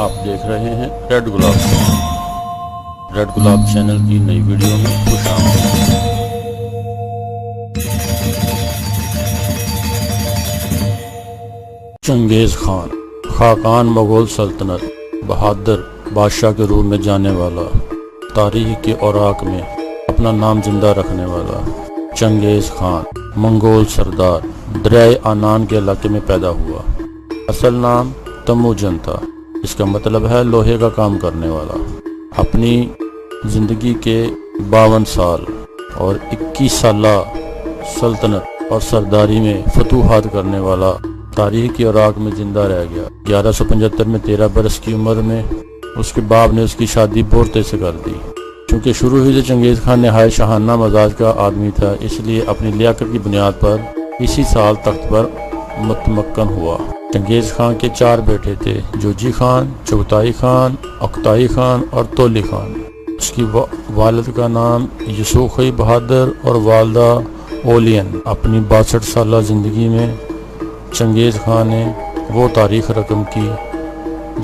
آپ دیکھ رہے ہیں ریڈ گلاب چینل کی نئی ویڈیو میں خوش آمدید۔ چنگیز خان خاقان مغول سلطنت بہادر بادشاہ کے روپ میں جانے والا، تاریخ کے اوراق میں اپنا نام زندہ رکھنے والا چنگیز خان منگول سردار دریائے آنان کے علاقے میں پیدا ہوا۔ اصل نام تموجن تھا، اس کا مطلب ہے لوہے کا کام کرنے والا۔ اپنی زندگی کے 52 سال اور 21 سالہ سلطنت اور سرداری میں فتوحات کرنے والا تاریخ کے اوراق میں زندہ رہ گیا۔ 1175 میں 13 برس کی عمر میں اس کے باپ نے اس کی شادی بورتے سے کر دی۔ چونکہ شروع ہی سے چنگیز خان نہایت شاہانہ مزاج کا آدمی تھا، اس لیے اپنی لیاقت کی بنیاد پر اسی سال تخت پر متمکن ہوا۔ چنگیز خان کے 4 بیٹے تھے، جوجی خان، چغتائی خان، اکتائی خان اور تولی خان۔ اس کی والد کا نام یسوخی بہادر اور والدہ اولین۔ اپنی 62 سالہ زندگی میں چنگیز خان نے وہ تاریخ رقم کی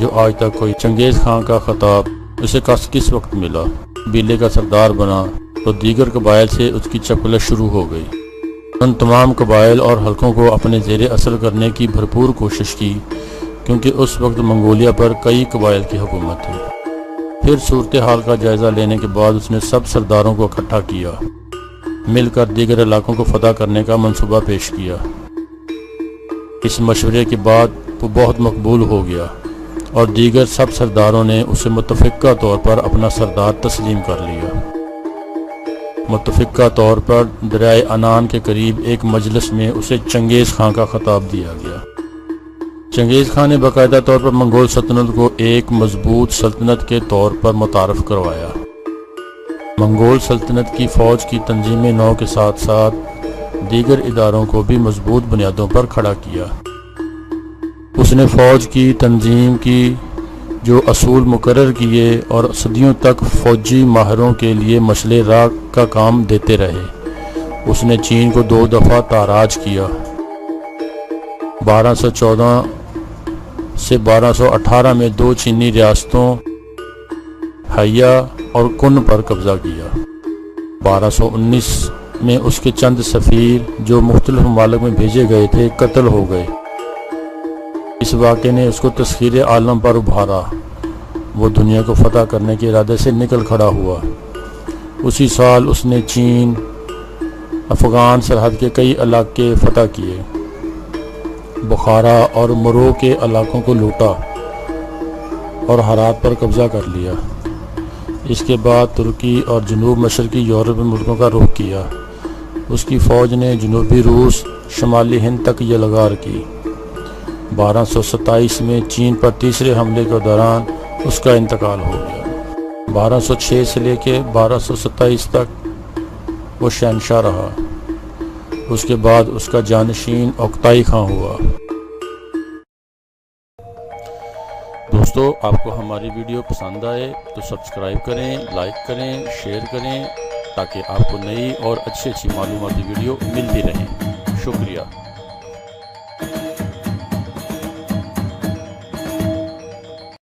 جو آج تک کوئی۔ چنگیز خان کا خطاب اسے کس وقت ملا؟ قبیلے کا سردار بنا تو دیگر قبائل سے اس کی چپلش شروع ہو گئی۔ ان تمام قبائل اور حلقوں کو اپنے زیر اثر کرنے کی بھرپور کوشش کی، کیونکہ اس وقت منگولیا پر کئی قبائل کی حکومت تھی۔ پھر صورتحال کا جائزہ لینے کے بعد اس نے سب سرداروں کو اکٹھا کیا، مل کر دیگر علاقوں کو فتح کرنے کا منصوبہ پیش کیا۔ اس مشورے کے بعد وہ بہت مقبول ہو گیا اور دیگر سب سرداروں نے اسے متفقہ طور پر اپنا سردار تسلیم کر لیا۔ متفقہ طور پر دریائے آنان کے قریب ایک مجلس میں اسے چنگیز خان کا خطاب دیا گیا۔ چنگیز خان نے باقاعدہ طور پر منگول سلطنت کو ایک مضبوط سلطنت کے طور پر متعارف کروایا۔ منگول سلطنت کی فوج کی تنظیم نو کے ساتھ ساتھ دیگر اداروں کو بھی مضبوط بنیادوں پر کھڑا کیا۔ اس نے فوج کی تنظیم کی جو اصول مقرر کیے اور صدیوں تک فوجی ماہروں کے لیے مشعل راہ کا کام دیتے رہے۔ اس نے چین کو 2 دفعہ تاراج کیا، 1214 سے 1218 میں 2 چینی ریاستوں ہیا اور کن پر قبضہ کیا۔ 1219 میں اس کے چند سفیر جو مختلف ممالک میں بھیجے گئے تھے قتل ہو گئے۔ اس واقعے نے اس کو تسخیر عالم پر ابھارا۔ وہ دنیا کو فتح کرنے کے ارادے سے نکل کھڑا ہوا۔ اسی سال اس نے چین افغان سرحد کے کئی علاقے فتح کیے، بخارا اور مرو کے علاقوں کو لوٹا اور ہرات پر قبضہ کر لیا۔ اس کے بعد ترکی اور جنوب مشرقی یورپی ملکوں کا رخ کیا۔ اس کی فوج نے جنوبی روس، شمالی ہند تک یلغار کی۔ 1227 میں چین پر تیسرے حملے کے دوران اس کا انتقال ہو گیا۔ 1206 سے لے کے 1227 تک وہ شہنشاہ رہا۔ اس کے بعد اس کا جانشین اکتائی خان ہوا۔ دوستو، آپ کو ہماری ویڈیو پسند آئے تو سبسکرائب کریں، لائک کریں، شیئر کریں، تاکہ آپ کو نئی اور اچھی معلوماتی ویڈیو ملتی رہیں۔ شکریہ۔